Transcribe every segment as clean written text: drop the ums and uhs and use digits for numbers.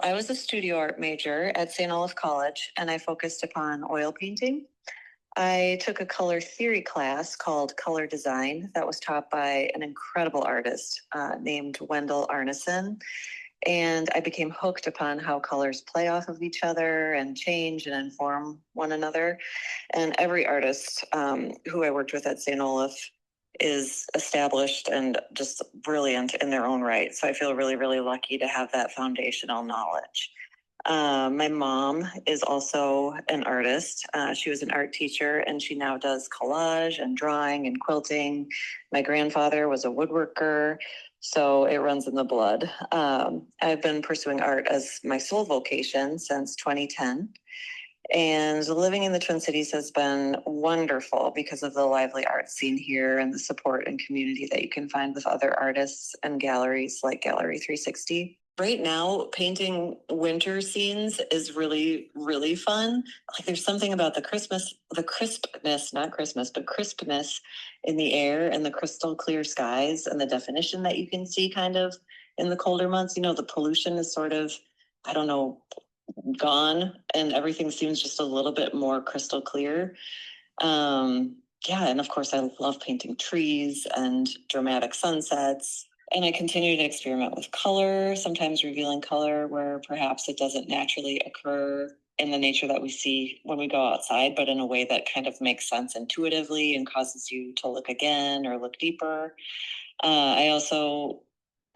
I was a studio art major at St. Olaf College, and I focused upon oil painting. I took a color theory class called Color Design that was taught by an incredible artist named Wendell Arneson. And I became hooked upon how colors play off of each other and change and inform one another. And every artist who I worked with at St. Olaf is established and just brilliant in their own right. So I feel really, really lucky to have that foundational knowledge. My mom is also an artist. She was an art teacher and she now does collage and drawing and quilting. My grandfather was a woodworker, so it runs in the blood. I've been pursuing art as my sole vocation since 2010. And living in the Twin Cities has been wonderful because of the lively art scene here and the support and community that you can find with other artists and galleries like Gallery 360. Right now, painting winter scenes is really, really fun. Like there's something about the crispness, not Christmas, but crispness in the air and the crystal clear skies and the definition that you can see kind of in the colder months. You know, the pollution is sort of, I don't know, gone and everything seems just a little bit more crystal clear. Yeah, and of course I love painting trees and dramatic sunsets. And I continue to experiment with color, sometimes revealing color where perhaps it doesn't naturally occur in the nature that we see when we go outside, but in a way that kind of makes sense intuitively and causes you to look again or look deeper. I also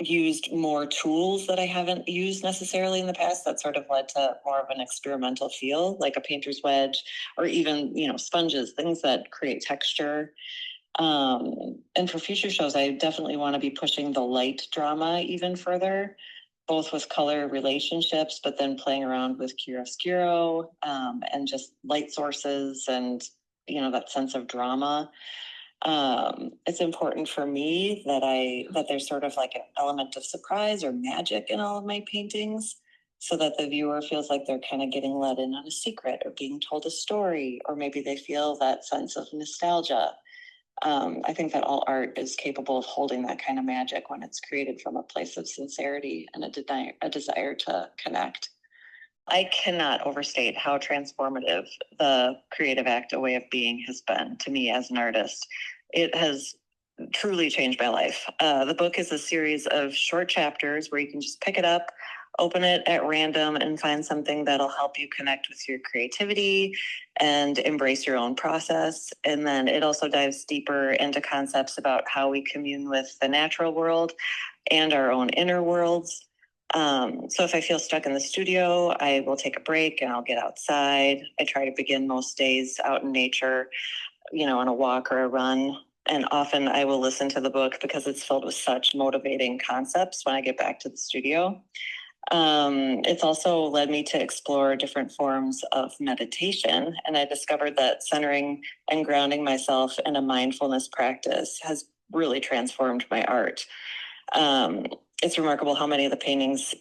used more tools that I haven't used necessarily in the past that sort of led to more of an experimental feel, like a painter's wedge or even, sponges, things that create texture. And for future shows, I definitely want to be pushing the light drama even further, both with color relationships, but then playing around with chiaroscuro and just light sources and, that sense of drama. It's important for me that there's sort of like an element of surprise or magic in all of my paintings so that the viewer feels like they're kind of getting let in on a secret or being told a story, or maybe they feel that sense of nostalgia. I think that all art is capable of holding that kind of magic when it's created from a place of sincerity and a desire to connect. I cannot overstate how transformative the creative act, A Way of Being, has been to me as an artist. It has truly changed my life. The book is a series of short chapters where you can just pick it up, open it at random, and find something that'll help you connect with your creativity and embrace your own process. And then it also dives deeper into concepts about how we commune with the natural world and our own inner worlds. So if I feel stuck in the studio, I will take a break and I'll get outside. I try to begin most days out in nature, on a walk or a run. And often I will listen to the book because it's filled with such motivating concepts when I get back to the studio. It's also led me to explore different forms of meditation. And I discovered that centering and grounding myself in a mindfulness practice has really transformed my art. It's remarkable how many of the paintings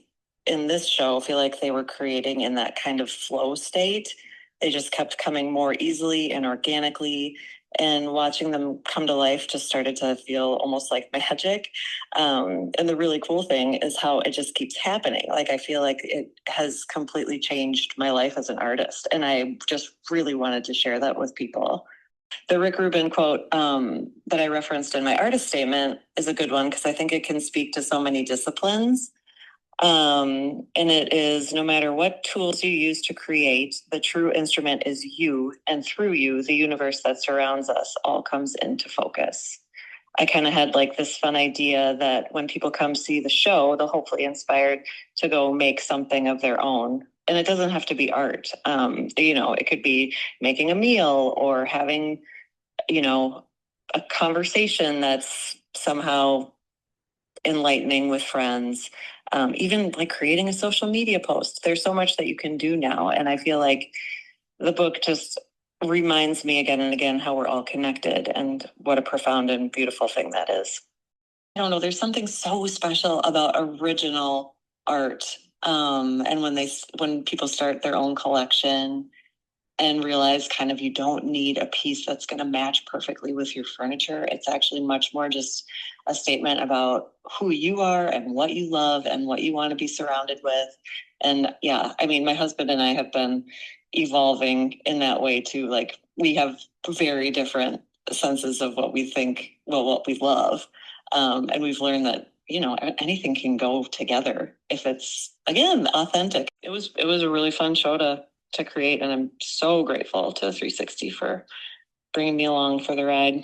in this show feel like they were creating in that kind of flow state. They just kept coming more easily and organically, and watching them come to life just started to feel almost like magic. And the really cool thing is how it just keeps happening. Like, I feel like it has completely changed my life as an artist. And I just really wanted to share that with people. The Rick Rubin quote that I referenced in my artist statement is a good one because I think it can speak to so many disciplines. And it is, no matter what tools you use to create, the true instrument is you, and through you, the universe that surrounds us all comes into focus. I kind of had like this fun idea that when people come see the show, they'll hopefully inspired to go make something of their own. And it doesn't have to be art. It could be making a meal or having, a conversation that's somehow enlightening with friends. Even like creating a social media post. There's so much that you can do now. And I feel like the book just reminds me again and again how we're all connected and what a profound and beautiful thing that is. I don't know, there's something so special about original art. And when people start their own collection, and realize kind of you don't need a piece that's going to match perfectly with your furniture. It's actually much more just a statement about who you are and what you love and what you want to be surrounded with. And yeah, I mean, my husband and I have been evolving in that way too. Like we have very different senses of what we think, well, what we love. And we've learned that, you know, anything can go together if it's, again, authentic. It was a really fun show to create, and I'm so grateful to 360 for bringing me along for the ride.